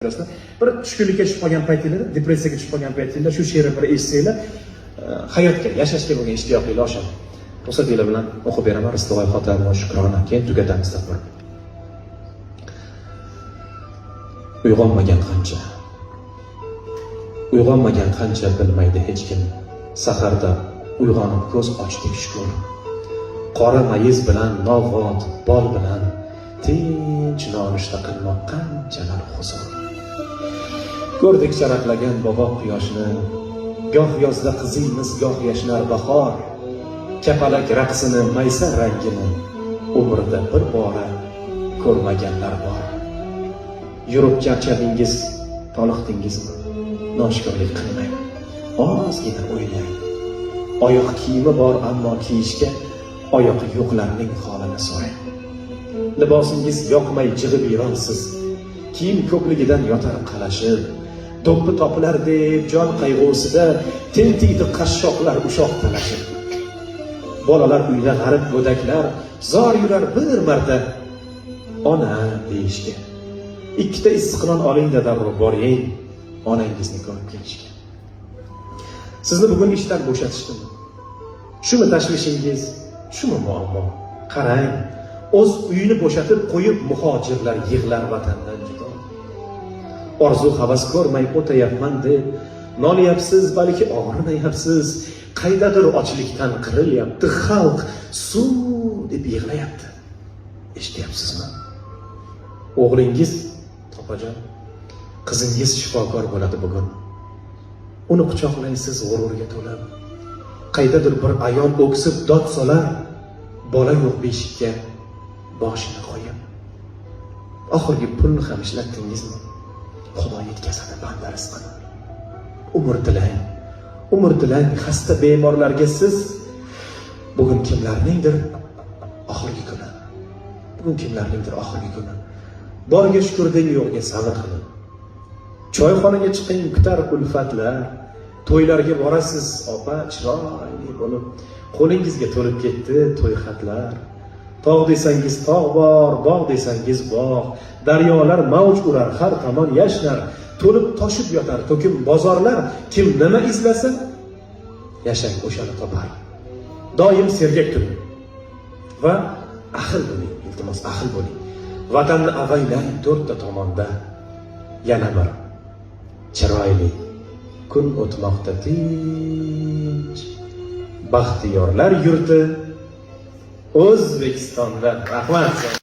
bir tushkunlikka tushib qolgan paytinglarda, depressiyaga tushib qolgan paytinglarda shu she'rni bir eshitsanglar, hayotga, yashashga bo'lgan ishtiyoqinglar oshadi. Ruxsatinglar bilan o'qib beraman. Rizqi Xotam va Shukrona, keyin tugatamiz tadbir. Uyg'onmagan qancha bilmaydi hech kim. Saharda uyg'onib ko'z ochdik shukr. Qora mayiz bilan novvot bol bilan tinch nonushta qilmoq qanchalar huzur. Ko'rdik charaqlagan boboq quyoshni, goh yozda qiziymiz, goh yashnar bahor. Kapalak raqsini, maysa rangini umrda bir bora ko'rmaganlar bor. Yurib charchadingiz, toliqdingizmi? Noshkorlik qilmang, ozgina o'ynang. Oyoq kiyimi bor, ammo kiyishga oyoqi yo'qlarning holini so'rang. Libosingiz yoqmay jig'ib yironsiz, kiyim ko'pligidan yotar qalashib. Do'ppi topilar deb jon qayg'usida tentiydi qashshoqlar ushoq talashib. Bolalar uyda g'arib go'daklar zor yurar bir marta ona deyishga. Ikkita issiqron oling-da darrov boring onangizni ko'rib kelishga. Sizni bugun ishdan bo'shatishdimi? Shumi tashvishingiz, shumi muammo? Qarang, o'z uyini bo'shatib qo'yib muhojirlar yig'lar vatandan judo. Orzu havas ko'rmay o'tayapman deb nolyapsiz, balki og'rimayapsiz. Qaydadir ochlikdan qirilyapti xalq, suv deb yig'layapti. Eshityapsizmi? O'g'lingiz topajon, qizingiz shifokor bo'ladi bugun. Uni quchoqlaysiz g'ururga to'lib. Qaydadir bir ayol o'ksib dod solar, bola yo'q beshikka boshini qo'yib. Oxirgi pulni ham ishlatdingizmi? Xudo yetkazadi banda rizqini. Umr dilang xasta bemorlarga siz. Bugun kimlarningdir oxirgi kuni. Borga shukur deng, yo'qga sabr qiling. Choyxonaga chiqing, kutar ulfatlar. To'ylarga borasiz, opa chiroyli bo'lib. Qo'lingizga to'lib ketdi to'y xatlar. Tog' desangiz tog' bor, bog' desangiz bog'. Daryolar mavj urar, har tomon yashnar. To'lib toshib yotar to'kim bozorlar. Kim nima izlasa, yashang o'shani topar. Doim sergak turing va ahil bo'ling, iltimos ahil bo'ling. Vatanni avaylang to'rtta tomonda. Yana bir chiroyli kun o'tmoqda tinch. Baxtiyorlar yurti O'zbekistonda. Rahmat.